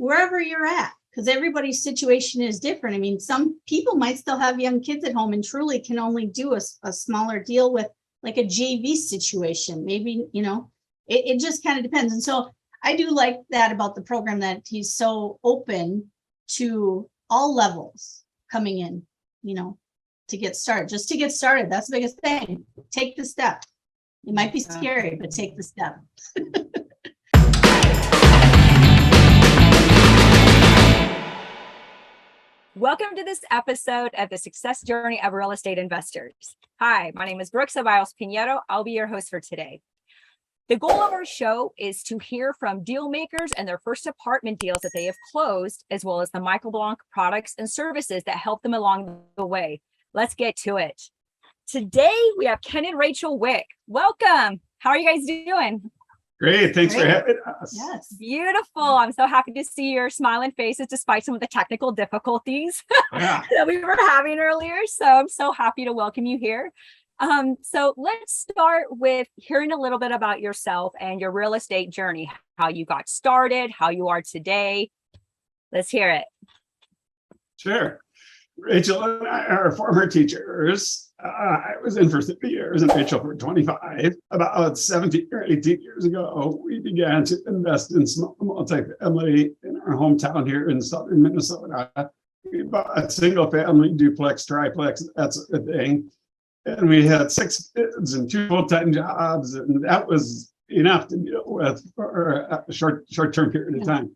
wherever you're at, because everybody's situation is different. I mean, some people might still have young kids at home and truly can only do a smaller deal with like a JV situation. Maybe, it just kind of depends. And so I do like that about the program, that he's so open to all levels coming in, to get started. Just to get started. That's the biggest thing. Take the step. It might be scary, but take the step. Welcome to this episode of the Success Journey of Real Estate Investors. Hi, my name is Brooke Ceballos Pinheiro. I'll be your host for today. The goal of our show is to hear from deal makers and their first apartment deals that they have closed, as well as the Michael Blanc products and services that help them along the way. Let's get to it. Today, we have Ken and Rachel Wick. Welcome. How are you guys doing? Great. Thanks for having us. Yes. Beautiful. I'm so happy to see your smiling faces despite some of the technical difficulties that we were having earlier. So I'm so happy to welcome you here. So let's start with hearing a little bit about yourself and your real estate journey, how you got started, how you are today. Let's hear it. Sure. Rachel and I are former teachers. I was in for 30 years and Rachel for 25. About 17 or 18 years ago, we began to invest in small multifamily in our hometown here in southern Minnesota. We bought a single family, duplex, triplex, that sort of thing. And we had 6 kids and 2 full-time jobs, and that was enough to deal with for a short-term period of time.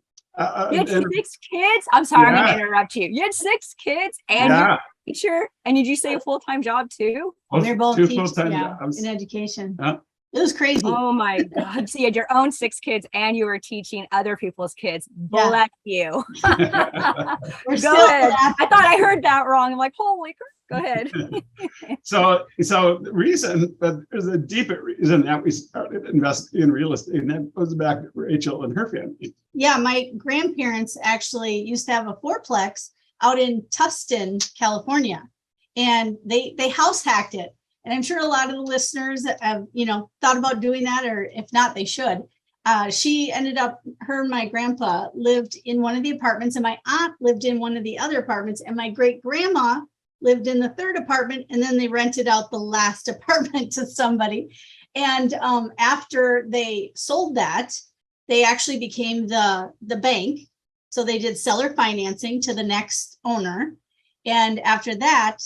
You had 6 kids? I'm sorry, I'm going to interrupt you. You had 6 kids and you're a teacher, and did you say a full-time job too? They're both 2 teachers, full-time jobs in education. Yeah. It was crazy. Oh my God. So you had your own 6 kids and you were teaching other people's kids. Bless you. Go ahead. I thought I heard that wrong. I'm like, holy crap. Go ahead. So the reason, but there's a deeper reason that we started investing in real estate, and that goes back to Rachel and her family. Yeah, my grandparents actually used to have a 4-plex out in Tustin, California, and they house hacked it. And I'm sure a lot of the listeners have, thought about doing that, or if not, they should. She ended up, her and my grandpa lived in one of the apartments, and my aunt lived in one of the other apartments, and my great grandma lived in the 3rd apartment, and then they rented out the last apartment to somebody. And after they sold that, they actually became the bank. So they did seller financing to the next owner. And after that,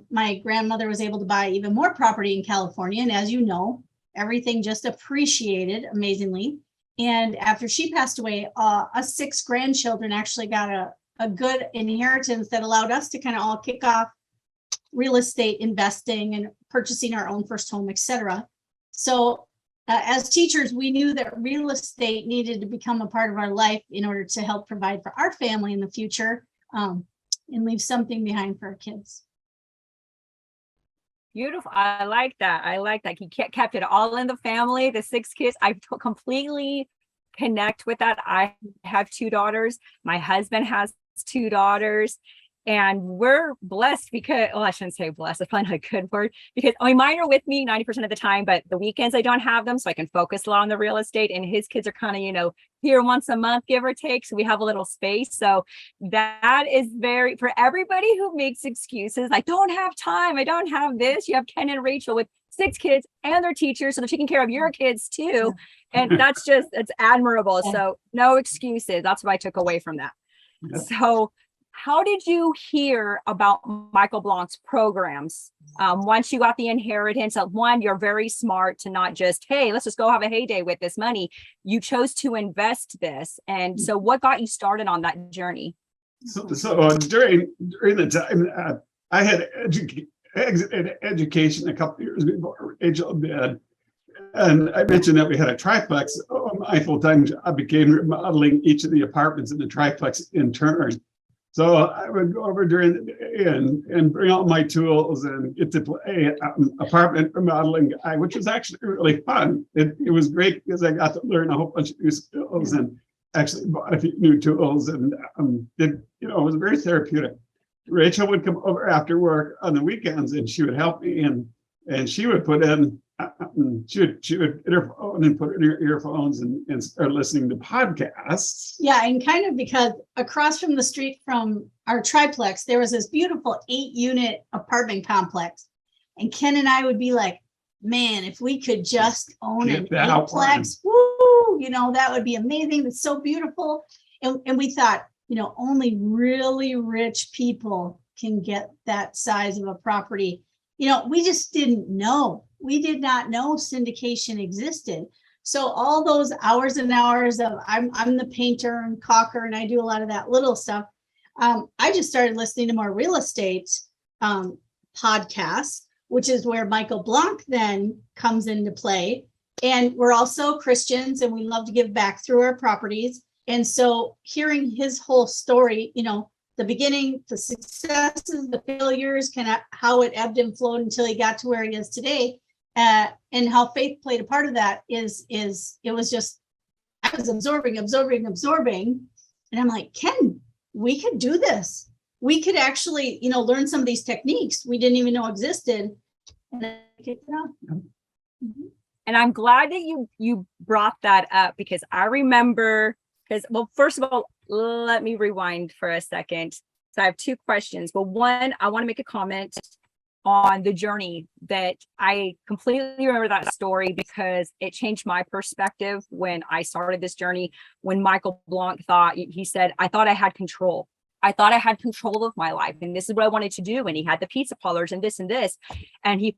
my grandmother was able to buy even more property in California. And as you know, everything just appreciated amazingly. And after she passed away, us 6 grandchildren actually got a good inheritance that allowed us to kind of all kick off real estate investing and purchasing our own first home, etc. So as teachers, we knew that real estate needed to become a part of our life in order to help provide for our family in the future, and leave something behind for our kids. Beautiful. I like that. He kept it all in the family, the 6 kids. I completely connect with that. I have 2 daughters. My husband has 2 daughters. And we're blessed because, I shouldn't say blessed, that's probably not a good word, because mine are with me 90% of the time, but the weekends I don't have them, so I can focus a lot on the real estate. And his kids are kind of, here once a month, give or take. So we have a little space. So that is for everybody who makes excuses, I don't have time, I don't have this. You have Ken and Rachel with 6 kids and their teachers, so they're taking care of your kids too. And it's admirable. So no excuses. That's what I took away from that. So how did you hear about Michael Blanc's programs? Once you got the inheritance, one, you're very smart to not just, hey, let's just go have a heyday with this money. You chose to invest this. And so what got you started on that journey? So during the time, I had exited education a couple of years before Rachel did. And I mentioned that we had a triplex. My full-time job became remodeling each of the apartments in the triplex in turn. So I would go over during the day and bring all my tools and get to play apartment remodeling guy, which was actually really fun. It was great because I got to learn a whole bunch of new skills and actually bought a few new tools, and it was very therapeutic. Rachel would come over after work on the weekends and she would help me, and she would put in out and she would hit her phone and put in her earphones and start listening to podcasts. Yeah, and kind of because across from the street from our triplex, there was this beautiful 8-unit apartment complex. And Ken and I would be like, man, if we could just own an Get that eightplex, woo, that would be amazing. It's so beautiful. And we thought, only really rich people can get that size of a property. We just didn't know. We did not know syndication existed. So all those hours and hours of I'm the painter and caulker, and I do a lot of that little stuff. I just started listening to more real estate podcasts, which is where Michael Blanc then comes into play. And we're also Christians and we love to give back through our properties. And so hearing his whole story, the beginning, the successes, the failures, kind of how it ebbed and flowed until he got to where he is today, and how faith played a part of that is it was just, I was absorbing. And I'm like, Ken, we could do this. We could actually, learn some of these techniques we didn't even know existed. And then kicked it off. Mm-hmm. And I'm glad that you brought that up because I remember, first of all, let me rewind for a second. So I have two questions. Well, one, I want to make a comment on the journey that I completely remember that story because it changed my perspective when I started this journey. When Michael Blanc he said, I thought I had control. I thought I had control of my life and this is what I wanted to do. And he had the pizza parlors and this and this. And he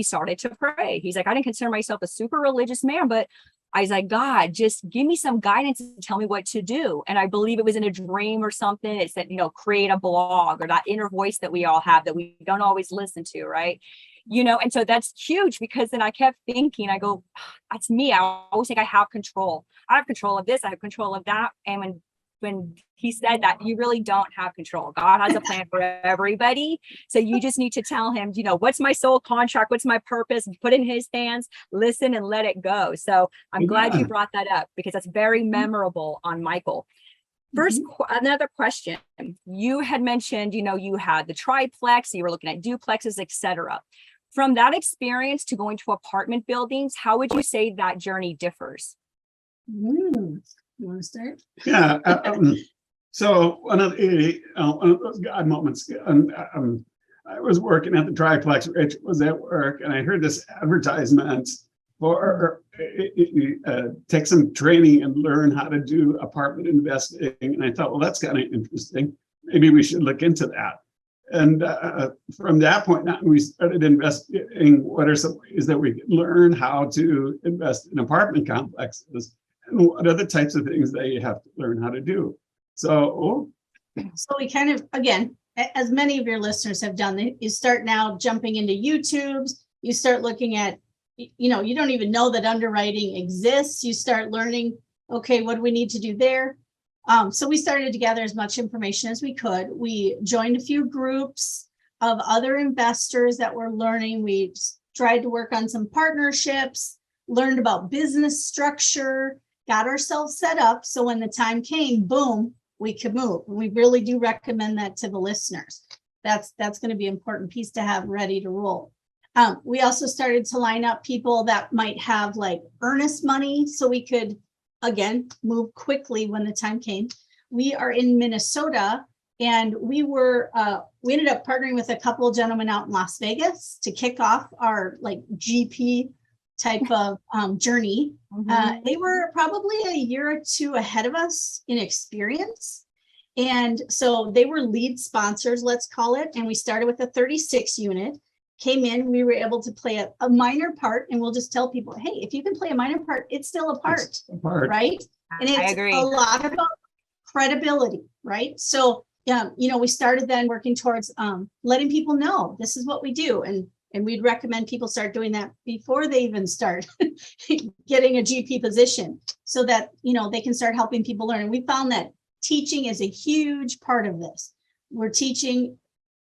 started to pray. He's like, I didn't consider myself a super religious man, but I was like, God, just give me some guidance and tell me what to do. And I believe it was in a dream or something. It said, create a blog or that inner voice that we all have that we don't always listen to. Right. And so that's huge because then I kept thinking, I go, that's me. I always think I have control. I have control of this. I have control of that. And when he said that, you really don't have control. God has a plan for everybody. So you just need to tell him, what's my soul contract? What's my purpose? Put it in his hands, listen and let it go. So I'm glad you brought that up because that's very memorable on Michael. First, another question. You had mentioned, you had the triplex, you were looking at duplexes, etc. From that experience to going to apartment buildings, how would you say that journey differs? You want to start? Yeah. So one of those God moments, I was working at the triplex. Rich was at work, and I heard this advertisement for take some training and learn how to do apartment investing. And I thought, well, that's kind of interesting. Maybe we should look into that. And from that point on, we started investigating what are some ways that we can learn how to invest in apartment complexes. And what are the types of things that you have to learn how to do? So we kind of, again, as many of your listeners have done, you start now jumping into YouTubes. You start looking at, you don't even know that underwriting exists. You start learning, okay, what do we need to do there? So we started to gather as much information as we could. We joined a few groups of other investors that were learning. We tried to work on some partnerships, learned about business structure, got ourselves set up. So when the time came, boom, we could move. And we really do recommend that to the listeners. That's going to be an important piece to have ready to roll. We also started to line up people that might have like earnest money so we could, again, move quickly when the time came. We are in Minnesota and we ended up partnering with a couple of gentlemen out in Las Vegas to kick off our like GP type of journey. They were probably a year or two ahead of us in experience. And so they were lead sponsors, let's call it. And we started with a 36 unit, came in, we were able to play a minor part. And we'll just tell people, hey, if you can play a minor part, it's still a part, right? And it's a lot about credibility, right? So, we started then working towards letting people know this is what we do. And we'd recommend people start doing that before they even start getting a GP position so that, they can start helping people learn. And we found that teaching is a huge part of this. We're teaching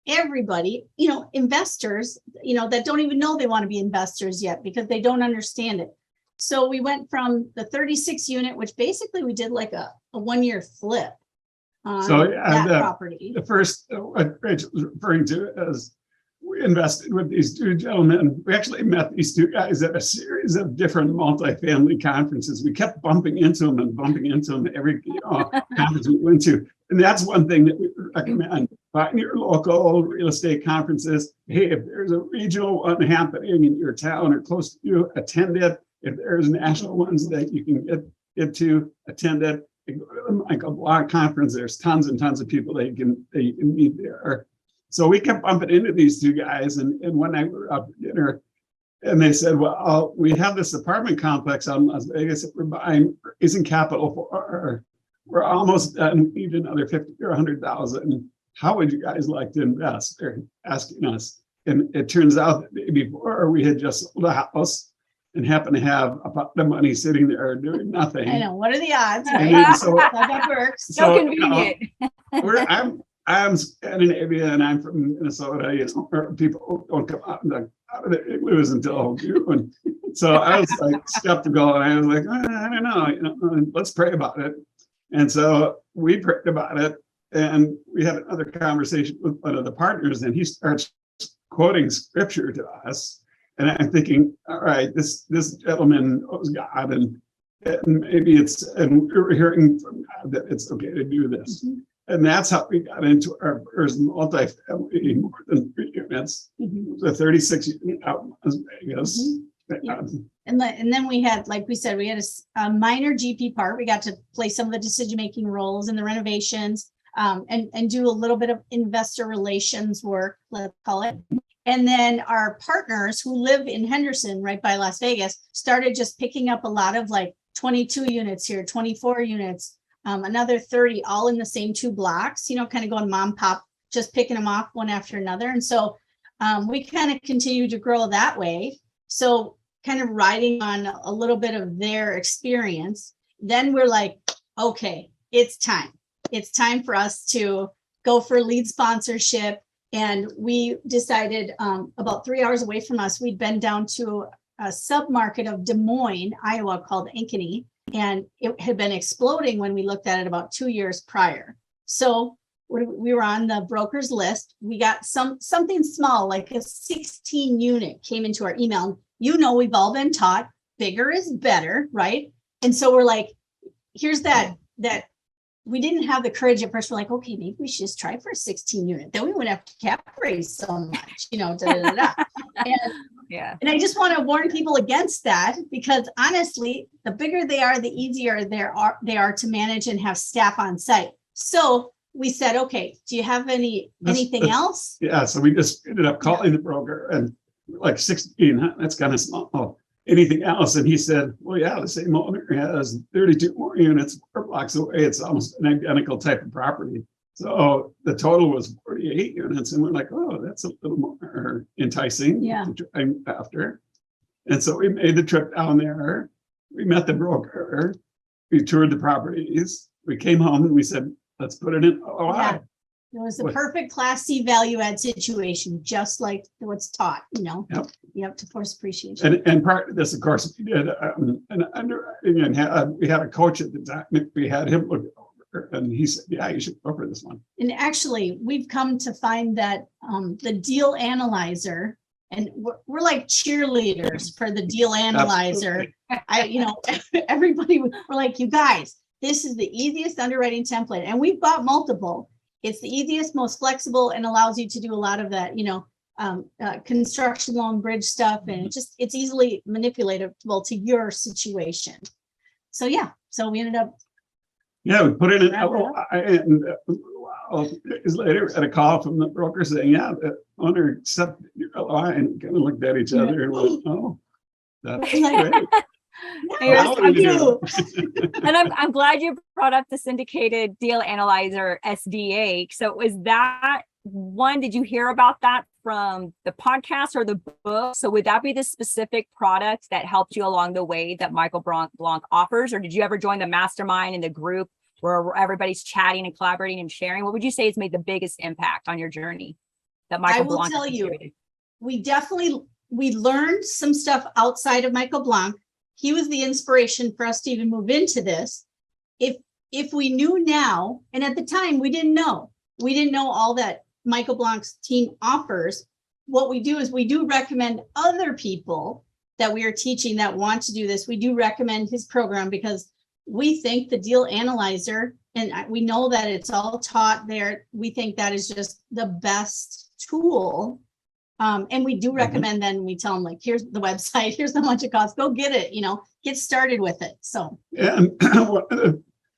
everybody, investors, that don't even know they want to be investors yet because they don't understand it. So we went from the 36 unit, which basically we did like a 1-year flip on that property. The first, what Rachel was referring to as we invested with these two gentlemen. We actually met these two guys at a series of different multifamily conferences. We kept bumping into them every conference we went to. And that's one thing that we recommend. Find your local real estate conferences. Hey, if there's a regional one happening in your town or close to you, attend it. If there's national ones that you can get to, attend it. Go to the Michael Blanc conference. There's tons and tons of people that you can meet there. So we kept bumping into these two guys, and one night we were out for dinner, and they said, well, we have this apartment complex out in Las Vegas that we're buying, raising capital for. We're almost done, we need another 50 or 100,000. How would you guys like to invest? They're asking us. And it turns out that the day before we had just sold a house and happened to have a pot of money sitting there doing nothing. I know. What are the odds? And Right? then so, That works. So so, convenient. I'm Scandinavia and I'm from Minnesota, where people don't come out of the igloos until June. So I was like skeptical, and I was like, I don't know, let's pray about it. And so we prayed about it, and we had another conversation with one of the partners, and he starts quoting scripture to us. And I'm thinking, all right, this gentleman knows God, and maybe and we were hearing from God that it's okay to do this. Mhm. And that's how we got into our first multifamily, more than 3 units. Mhm. It was a 36 unit out in Las Vegas. Yeah. And then we had, like we said, we had a minor GP part. We got to play some of the decision-making roles in the renovations, and do a little bit of investor relations work, let's call it. And then our partners who live in Henderson, right by Las Vegas, started just picking up a lot of like 22 units here, 24 units, another 30, all in the same 2 blocks, kind of going mom pop, just picking them off one after another. And so we kind of continued to grow that way. So kind of riding on a little bit of their experience. Then we're like, okay, it's time. It's time for us to go for lead sponsorship. And we decided about 3 hours away from us, we'd been down to a submarket of Des Moines, Iowa, called Ankeny. And it had been exploding when we looked at it about 2 years prior. So we were on the broker's list. We got something small, like a 16 unit came into our email. We've all been taught bigger is better, right? And so we're like, here's that we didn't have the courage at first. We're like, okay, maybe we should just try for a 16 unit. Then we wouldn't have to cap raise so much, And I just want to warn people against that, because honestly, the bigger they are, the easier they are to manage and have staff on site. So we said, okay, do you have anything else? Yeah, so we just ended up calling the broker, and like 16, that's kind of small. Anything else? And he said, well, yeah, the same owner has 32 more units 4 blocks away. It's almost an identical type of property. So the total was 48 units. And we're like, oh, that's a little more enticing to try after. And so we made the trip down there. We met the broker. We toured the properties. We came home and we said, let's put it in OI. Yeah. It was a perfect Class C value add situation, just like what's taught, Yep, to force appreciation. And part of this, of course, we did an underwriting, and we had a coach at the time. We had him look it over, and he said, yeah, you should go for this one. And actually, we've come to find that the deal analyzer, and we're like cheerleaders for the deal analyzer. Everybody, we're like, you guys, this is the easiest underwriting template. And we've bought multiple. It's the easiest, most flexible, and allows you to do a lot of that, construction loan bridge stuff. And it's easily manipulatable to your situation. So, we ended up. Yeah, we put it in LOI, and days later, we had a call from the broker saying, yeah, the owner accepted your LOI, and kind of looked at each other and went, oh, that's great. And I'm glad you brought up the syndicated deal analyzer SDA. So was that one, did you hear about that from the podcast or the book? So would that be the specific product that helped you along the way that Michael Blanc offers? Or did you ever join the mastermind in the group where everybody's chatting and collaborating and sharing? What would you say has made the biggest impact on your journey that Michael Blanc? I will tell you, we learned some stuff outside of Michael Blanc. He was the inspiration for us to even move into this. If we knew now, and at the time we didn't know all that Michael Blanc's team offers, what we do is we do recommend other people that we are teaching that want to do this. We do recommend his program because we think the deal analyzer, and we know that it's all taught there. We think that is just the best tool. And we do recommend then we tell them, like, here's the website, here's how much it costs, go get it, get started with it. So. And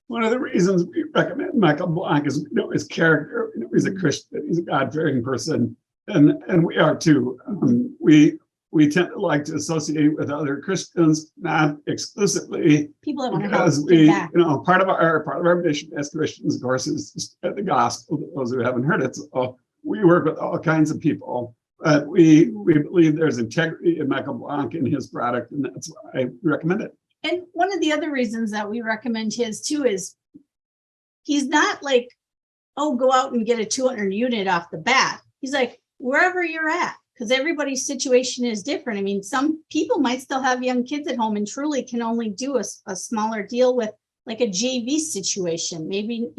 one of the reasons we recommend Michael Blank is, his character, he's a Christian, he's a God-fearing person. And we are too. We tend to like to associate with other Christians, not exclusively. People that want to help Because give back. part of our mission as Christians, of course, is to spread the gospel to those who haven't heard it. So we work with all kinds of people, but we believe there's integrity in Michael Blank and his product, and that's why I recommend it. And one of the other reasons that we recommend his too is he's not like, oh, go out and get a 200 unit off the bat. He's like, wherever you're at, because everybody's situation is different. I mean, some people might still have young kids at home and truly can only do a smaller deal with like a JV situation. Maybe,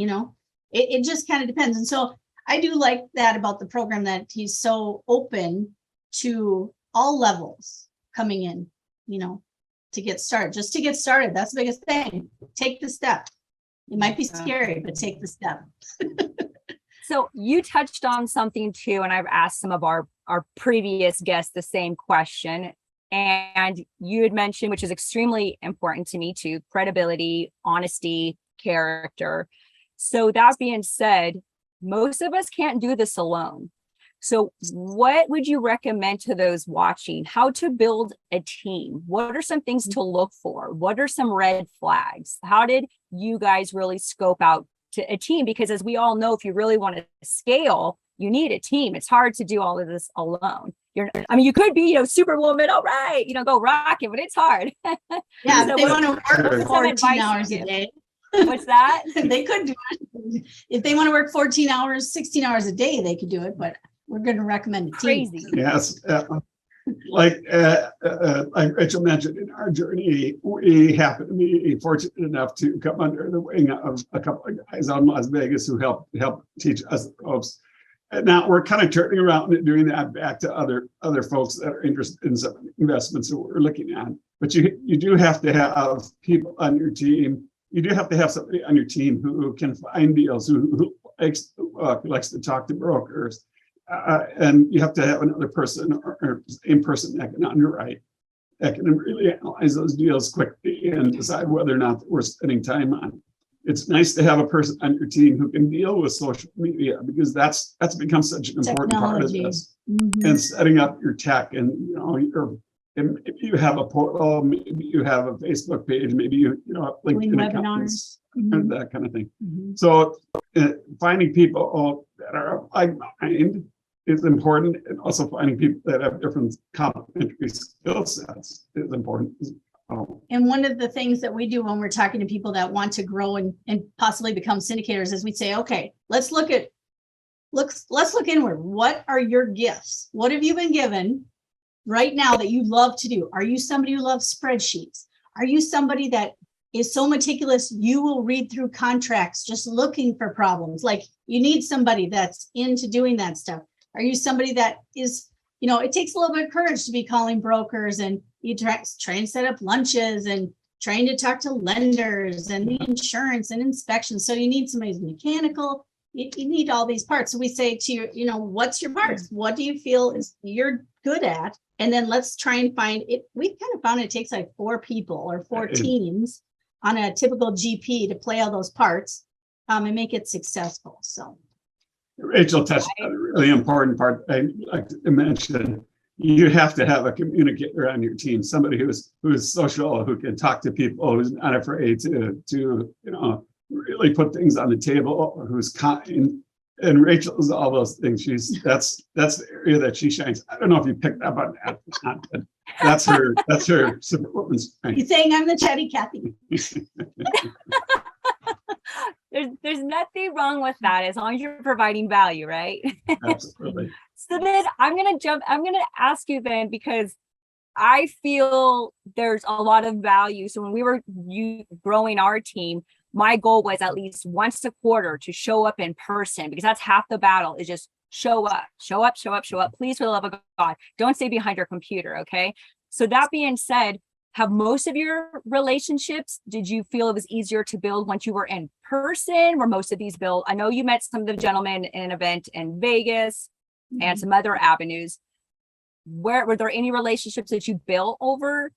it just kind of depends. And so I do like that about the program, that he's so open to all levels coming in, to get started. Just to get started, that's the biggest thing. Take the step. It might be scary, but take the step. So you touched on something too, and I've asked some of our previous guests the same question. And you had mentioned, which is extremely important to me too, credibility, honesty, character. So that being said, most of us can't do this alone. So what would you recommend to those watching? How to build a team? What are some things to look for? What are some red flags? How did you guys really scope out to a team? Because as we all know, if you really want to scale, you need a team. It's hard to do all of this alone. You could be, superwoman, all right, go rock it, but it's hard. Yeah, So if they want to work 14 hours a day. What's that? They could do it. If they want to work 14 hours, 16 hours a day, they could do it, but we're going to recommend a team. Crazy. Yes. Like Rachel mentioned, in our journey, we happen to be fortunate enough to come under the wing of a couple of guys out in Las Vegas who help teach us the ropes. And now we're kind of turning around and doing that back to other folks that are interested in some investments that we're looking at. But you do have to have people on your team. You do have to have somebody on your team who can find deals, who likes to talk to brokers. And you have to have another person or same person that can underwrite, that can really analyze those deals quickly and decide whether or not we're spending time on. It's nice to have a person on your team who can deal with social media, because that's become such an important part of this. Mm-hmm. And setting up your tech, and maybe you have a portal, maybe you have a Facebook page, maybe you LinkedIn webinars, and that kind of thing. Mm-hmm. So finding people that are like mind is important, and also finding people that have different complementary skill sets is important. And one of the things that we do when we're talking to people that want to grow and possibly become syndicators is we say, okay, let's look inward. What are your gifts? What have you been given right now that you love to do? Are you somebody who loves spreadsheets? Are you somebody that is so meticulous you will read through contracts just looking for problems? Like, you need somebody that's into doing that stuff. Are you somebody that is, it takes a little bit of courage to be calling brokers, and you try and set up lunches and trying to talk to lenders and the insurance and inspections. So you need somebody who's mechanical. You need all these parts. So we say to you, what's your parts? What do you feel is you're good at? And then let's try and find it. We've kind of found it takes like 4 people or 4 teams on a typical GP to play all those parts and make it successful. So Rachel touched on a really important part I'd like to mention. You have to have a communicator on your team, somebody who's social, who can talk to people, who's not afraid to really put things on the table, who's kind. And Rachel is all those things. That's the area that she shines. I don't know if you picked up on that, but that's her superwoman strength. You're saying I'm the chatty Cathy. There's nothing wrong with that, as long as you're providing value, right? Absolutely. So then I'm going to ask you then, because I feel there's a lot of value. So when we were growing our team, my goal was at least once a quarter to show up in person, because that's half the battle, is just show up, show up, show up, show up. Please, for the love of God, don't stay behind your computer. Okay. So that being said, have most of your relationships, did you feel it was easier to build once you were in person? Were most of these built? I know you met some of the gentlemen in an event in Vegas and some other avenues. Where were there any relationships that you built over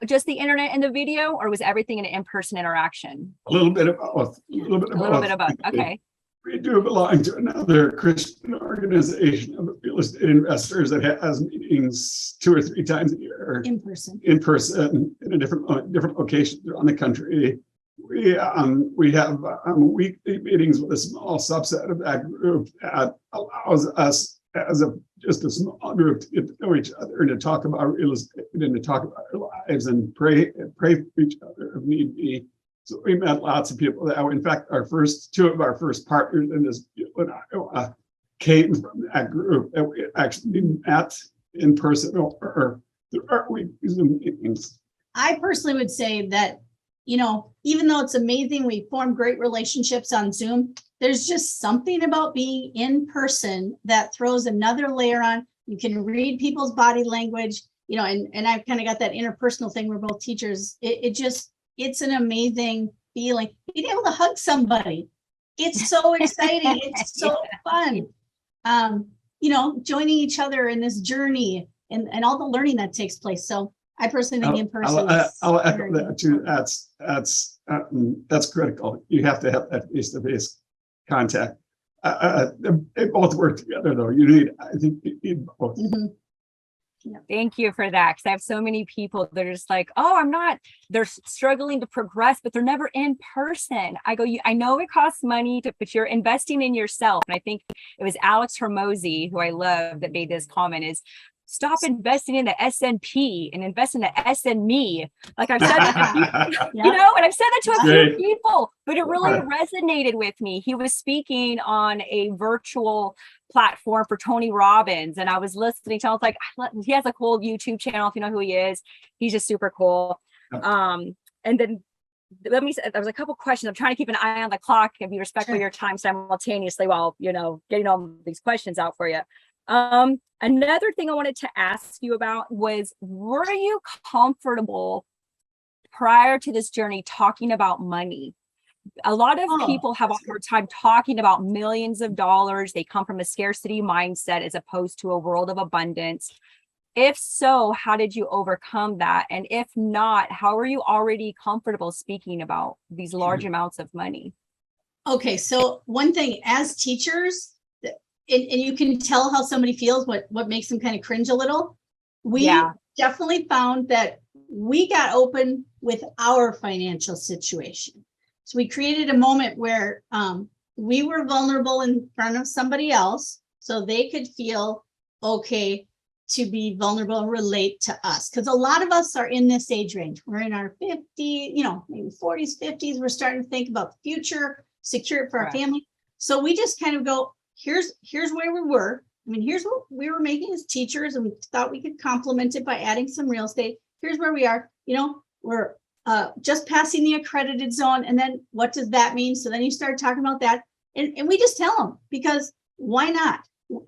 just the internet and the video, or was everything an in-person interaction? A little bit of both. A little bit of A little both. bit of both. Okay. We do belong to another Christian organization of real estate investors that has meetings 2 or 3 times a year In person. in person in a different locations around the country. We have weekly meetings with a small subset of that group that allows us as just a small group to get to know each other and to talk about real estate and to talk about our lives and pray for each other if need be. So we met lots of people that way. In fact, 2 of our first partners in this deal in Iowa came from that group that we actually met in person or through our weekly Zoom meetings. I personally would say that, even though it's amazing, we form great relationships on Zoom, there's just something about being in person that throws another layer on. You can read people's body language, and I've kind of got that interpersonal thing. We're both teachers. It's an amazing feeling. Being able to hug somebody. It's so exciting. It's so fun. Joining each other in this journey and all the learning that takes place. So I personally think in person. I'll echo that too. That's critical. You have to have that face-to-face contact. They both work together, though. I think you need both. Mhm. Thank you for that. Because I have so many people that are just like, they're struggling to progress, but they're never in person. I go, I know it costs money but you're investing in yourself. And I think it was Alex Hermosi, who I love, that made this comment is, stop investing in the S&P and invest in the SME. Like I've said that, and I've said that to a few people, but it really resonated with me. He was speaking on a virtual platform for Tony Robbins, and I was listening to him. I was like, he has a cool YouTube channel. If you know who he is, he's just super cool. And then there was a couple questions. I'm trying to keep an eye on the clock and be respectful of your time simultaneously while, getting all these questions out for you. Another thing I wanted to ask you about was, were you comfortable prior to this journey talking about money? A lot of people have a hard time talking about millions of dollars. They come from a scarcity mindset as opposed to a world of abundance. If so, how did you overcome that? And if not, how are you already comfortable speaking about these large amounts of money? Okay, so one thing, as teachers, and you can tell how somebody feels, what makes them kind of cringe a little. We definitely found that we got open with our financial situation. So we created a moment where we were vulnerable in front of somebody else so they could feel okay to be vulnerable and relate to us. Because a lot of us are in this age range. We're in our 50s, maybe 40s, 50s. We're starting to think about the future, secure it for our family. So we just kind of go, here's where we were. Here's what we were making as teachers, and we thought we could complement it by adding some real estate. Here's where we are. We're just passing the accredited zone. And then what does that mean? So then you start talking about that. And we just tell them, because why not?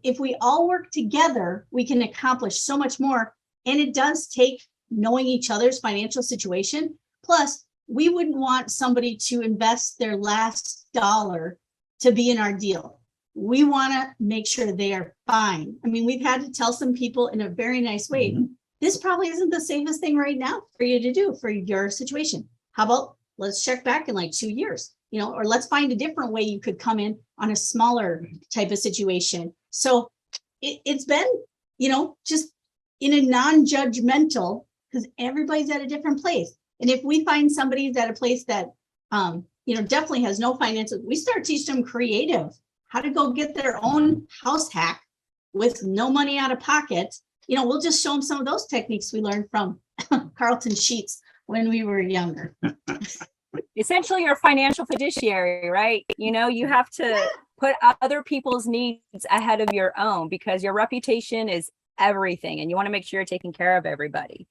If we all work together, we can accomplish so much more. And it does take knowing each other's financial situation. Plus, we wouldn't want somebody to invest their last dollar to be in our deal. We want to make sure they are fine. We've had to tell some people in a very nice way, this probably isn't the safest thing right now for you to do for your situation. How about let's check back in like 2 years, or let's find a different way you could come in on a smaller type of situation. So it's been, just in a non-judgmental, because everybody's at a different place. And if we find somebody's at a place that, definitely has no finances, we start teaching them creative, how to go get their own house hack with no money out of pocket. We'll just show them some of those techniques we learned from Carlton Sheets when we were younger. Essentially, you're a financial fiduciary, right? You have to put other people's needs ahead of your own, because your reputation is everything, and you want to make sure you're taking care of everybody.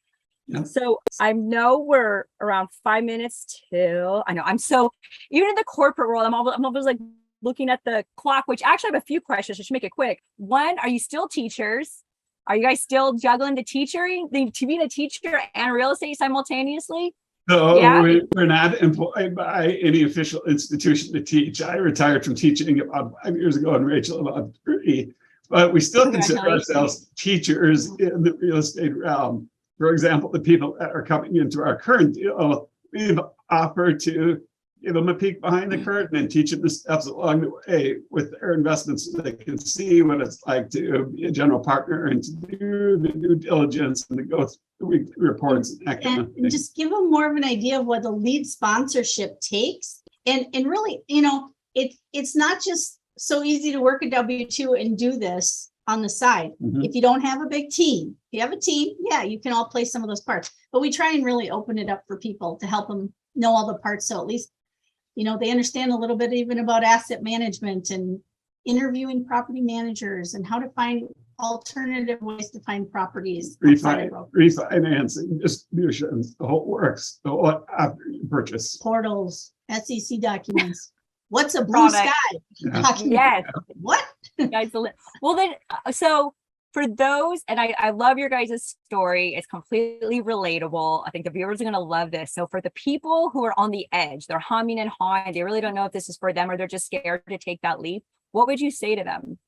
Yep. So I know we're around 5 minutes till. I know I'm so, even in the corporate world, I'm always like looking at the clock, which actually I have a few questions. I should make it quick. One, are you still teachers? Are you guys still juggling to being a teacher and real estate simultaneously? So Yeah. we're not employed by any official institution to teach. I retired from teaching about 5 years ago, and Rachel about 3. But we still consider ourselves teachers in the real estate realm. For example, the people that are coming into our current deal, we've offered to give them a peek behind the curtain and teach them the steps along the way with their investments so they can see what it's like to be a general partner and to do the due diligence and to go through the weekly reports and that kind of thing. And just give them more of an idea of what the lead sponsorship takes. And really, it's not just so easy to work a W-2 and do this on the side. Mhm. If you don't have a big team, if you have a team, yeah, you can all play some of those parts. But we try and really open it up for people to help them know all the parts. So at least, they understand a little bit even about asset management and interviewing property managers and how to find alternative ways to find properties. Refinancing, distributions, the whole works, the whole after you purchase. Portals, SEC documents. What's a blue Product. sky? Yeah. Document? Yes. What? Well, then, so for those, and I love your guys' story. It's completely relatable. I think the viewers are going to love this. So for the people who are on the edge, they're humming and hawing, they really don't know if this is for them or they're just scared to take that leap. What would you say to them?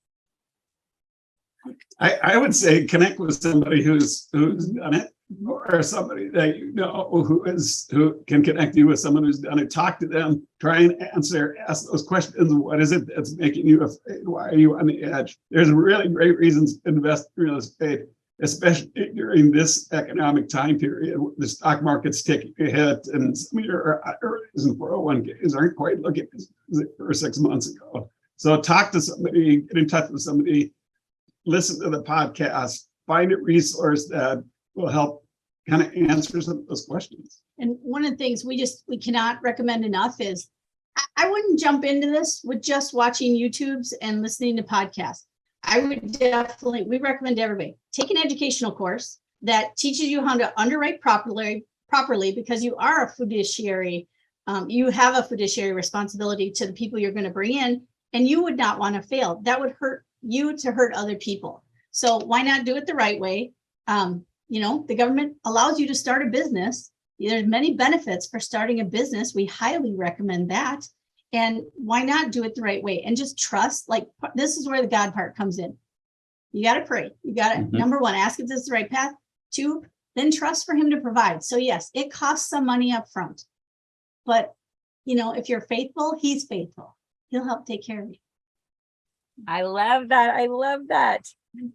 I would say connect with somebody who's done it, or somebody that who can connect you with someone who's done it. Talk to them, try and ask those questions. What is it that's making you afraid? Why are you on the edge? There's really great reasons to invest in real estate, especially during this economic time period. The stock market's taking a hit, and some of your earnings and 401ks aren't quite looking as they were 6 months ago. So talk to somebody, get in touch with somebody, listen to the podcast, find a resource that will help kind of answer some of those questions. And one of the things we cannot recommend enough is I wouldn't jump into this with just watching YouTubes and listening to podcasts. I would we recommend to everybody take an educational course that teaches you how to underwrite properly because you are a fiduciary. You have a fiduciary responsibility to the people you're going to bring in, and you would not want to fail. That would hurt you to hurt other people. So why not do it the right way? The government allows you to start a business. There's many benefits for starting a business. We highly recommend that. And why not do it the right way? And just trust, this is where the God part comes in. You got to pray. You got to, number one, ask if this is the right path. 2, then trust for him to provide. So yes, it costs some money up front. But, if you're faithful, he's faithful. He'll help take care of you. I love that.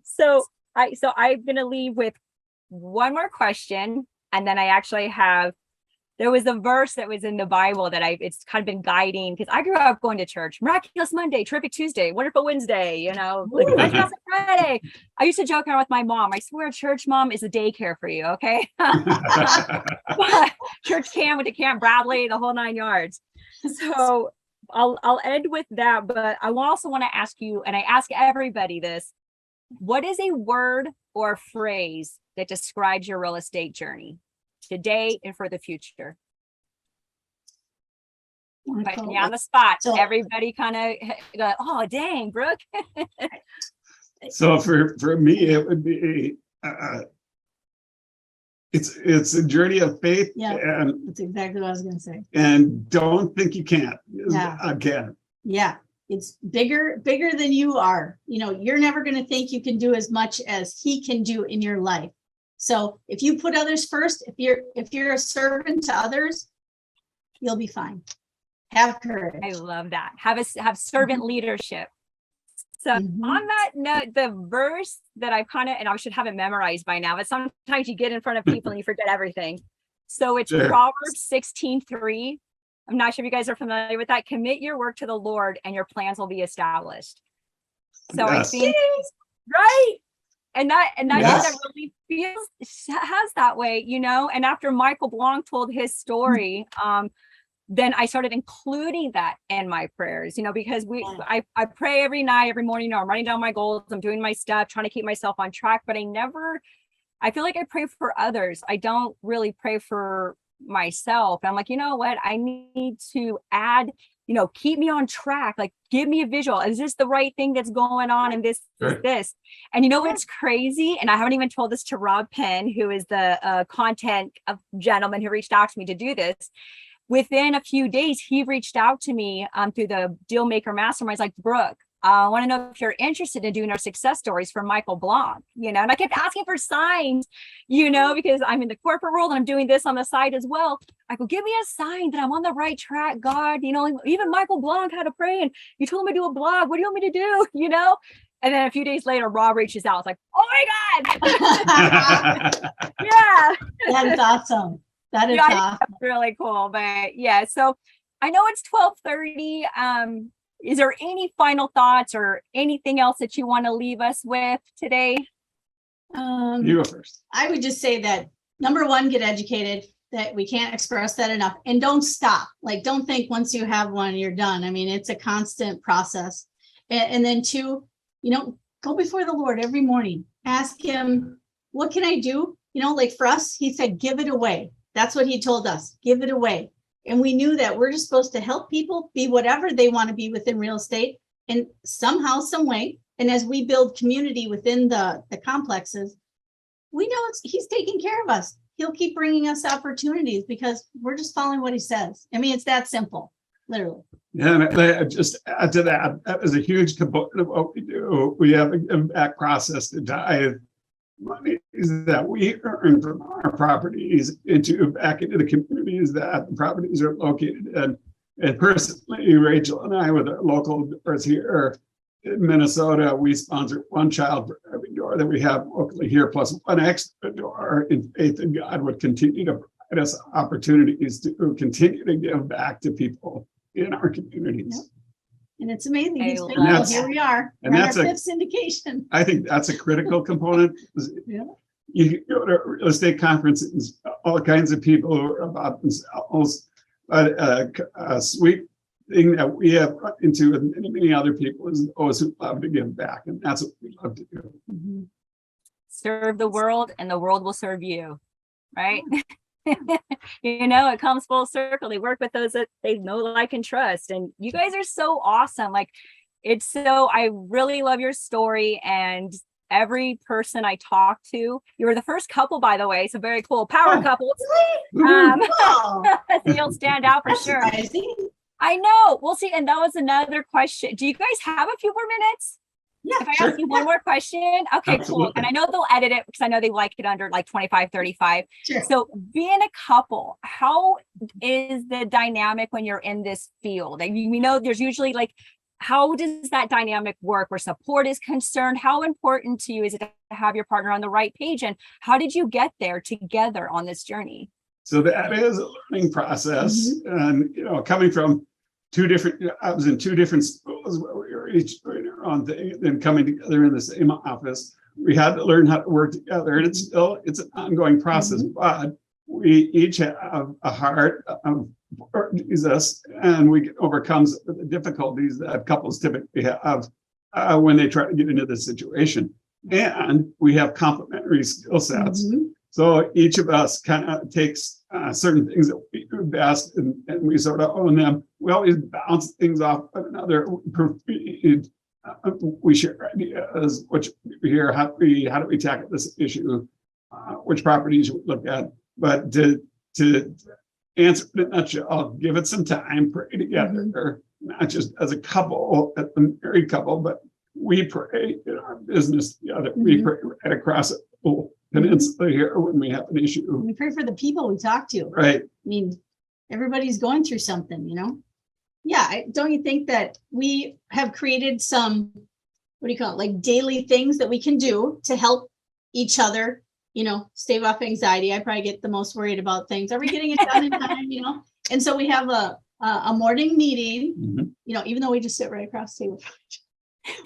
So I'm going to leave with one more question. And then I actually there was a verse that was in the Bible that it's kind of been guiding, because I grew up going to church, miraculous Monday, terrific Tuesday, wonderful Wednesday, fantastic Friday. I used to joke around with my mom. I swear church, mom, is a daycare for you. Okay. But church camp, went to Camp Bradley, the whole 9 yards. So I'll end with that, but I also want to ask you, and I ask everybody this, what is a word or phrase that describes your real estate journey today and for the future? Putting me on the spot. So everybody kind of go, oh, dang, Brooke. So for me, it would be, it's a journey of faith. Yeah, and that's exactly what I was going to say. And don't think you can't. Yeah. I can. Yeah. It's bigger than you are. You're never going to think you can do as much as he can do in your life. So if you put others first, if you're a servant to others, you'll be fine. Have courage. I love that. Have servant leadership. So on that note, the verse that I've and I should have it memorized by now, but sometimes you get in front of people and you forget everything. So it's Proverbs 16:3. I'm not sure if you guys are familiar with that. Commit your work to the Lord and your plans will be established. So I think, right. And that really has that way, and after Michael Blanc told his story, then I started including that in my prayers, because I pray every night, every morning, I'm writing down my goals, I'm doing my stuff, trying to keep myself on track, but I feel like I pray for others. I don't really pray for myself. I'm like, you know what? I need to add keep me on track. Like, give me a visual. Is this the right thing that's going on? And this. And what's crazy? And I haven't even told this to Rob Penn, who is the content gentleman who reached out to me to do this. Within a few days, he reached out to me through the Dealmaker Mastermind. He's like, Brooke, I want to know if you're interested in doing our success stories for Michael Blanc, and I kept asking for signs, because I'm in the corporate world and I'm doing this on the side as well. I go, give me a sign that I'm on the right track, God, even Michael Blanc had to pray and you told him to do a blog. What do you want me to do? And then a few days later, Rob reaches out. It's like, oh my God. Yeah. That's awesome. That is awesome. That's really cool. But yeah, so I know it's 12:30. Is there any final thoughts or anything else that you want to leave us with today? You go first. I would just say that number one, get educated, that we can't express that enough, and don't stop. Like, don't think once you have one, you're done. I mean, it's a constant process. And then two, go before the Lord every morning, ask him, what can I do? Like for us, he said, give it away. That's what he told us, give it away. And we knew that we're just supposed to help people be whatever they want to be within real estate, and somehow, some way. And as we build community within the complexes, we know he's taking care of us. He'll keep bringing us opportunities because we're just following what he says. I mean, it's that simple, literally. Yeah, and I just add to that, that is a huge component of what we do. We have a give back process to tithe monies that we earn from our properties back into the communities that the properties are located in. And personally, Rachel and I, with our local doors here in Minnesota, we sponsor one child for every door that we have locally here, plus one extra door, in faith that God would continue to provide us opportunities to continue to give back to people in our communities. Yep. And it's amazing. He's And faithful. Here we are. and We're on that's our a- fifth syndication. I think that's a critical component. Yeah. You go to real estate conferences, all kinds of people who are about themselves, but a sweet thing that we have run into with many other people is those who love to give back, and that's what we love to do. Mm-hmm. Serve the world and the world will serve you, right? It comes full circle. They work with those that they know, like, and trust. And you guys are so awesome. Like, I really love your story, and every person I talk to, you were the first couple, by the way. So very cool. Power couple. Oh, So you'll stand out for that's sure. surprising. I know. We'll see. And that was another question. Do you guys have a few more minutes? Yeah, If I sure. ask you one more question, okay, cool. Absolutely. And I know they'll edit it because I know they like it under like 25, 35. sure. So being a couple, how is the dynamic when you're in this field? And we know there's usually like, how does that dynamic work where support is concerned? How important to you is it to have your partner on the right page? And how did you get there together on this journey? So that is a learning process, and coming from I was in two different schools where we were each doing our own thing, and then coming together in the same office. We had to learn how to work together, and it's an ongoing process. But we each have a heart of Jesus, and we can overcome the difficulties that couples typically have when they try to get into this situation. And we have complementary skill sets. So each of us kind of takes certain things that we do best, and we sort of own them. We always bounce things off one another. We share ideas, which we hear, how do we tackle this issue, which properties should we look at. But to answer it in a nutshell, give it some time, pray together, not just as a couple, a married couple, but we pray in our business together. We pray right across the whole peninsula here when we have an issue. We pray for the people we talk to. Right. I mean, everybody's going through something, Yeah, don't you think that we have created some, what do you call it, like daily things that we can do to help each other, stave off anxiety? I probably get the most worried about things. Are we getting it done in time, And so we have a morning meeting, even though we just sit right across the table.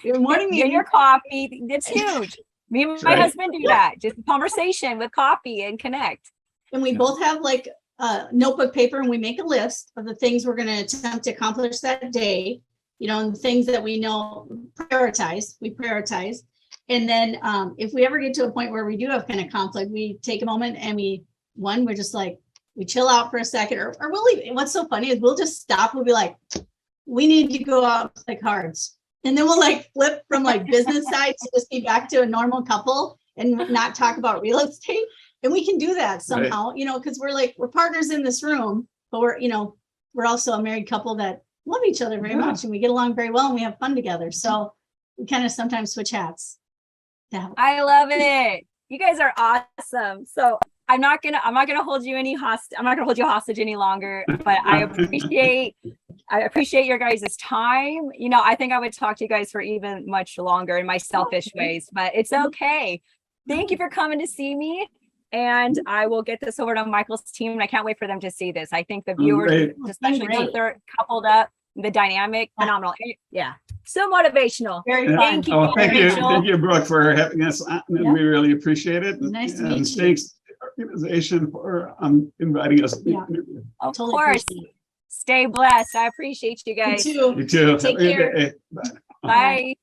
We have a morning Get meeting. your coffee. It's huge. Me and my Right. husband do that. Just a conversation with coffee and connect. And we both have like a notebook paper, and we make a list of the things we're going to attempt to accomplish that day, and the things that we know we prioritize. And then if we ever get to a point where we do have kind of conflict, we take a moment and we're just like, we chill out for a second, or we'll leave. And what's so funny is we'll just stop. We'll be like, we need to go out and play cards. And then we'll like flip from like business side to just be back to a normal couple and not talk about real estate. And we can do that somehow, you know, because we're partners in this room, but we're also a married couple that love each other very much and we get along very well and we have fun together. So we kind of sometimes switch hats. Yeah. I love it. You guys are awesome. So I'm not gonna hold you hostage any longer, but I appreciate your guys' time. You know, I think I would talk to you guys for even much longer in my selfish ways, but it's okay. Thank you for coming to see me. And I will get this over to Michael's team. And I can't wait for them to see this. I think the viewers, especially once they're coupled up, the dynamic, phenomenal. Yeah. So motivational. Very fun. Thank you. Oh, thank you. Rachel. Thank you, Brooke, for having us on. And we really appreciate it. Nice to And meet you. thanks to the organization for inviting us. To the interview. Of Totally course. appreciate it. Stay blessed. I appreciate you You guys. too. You too. Take Have a good care. day. Bye. Bye.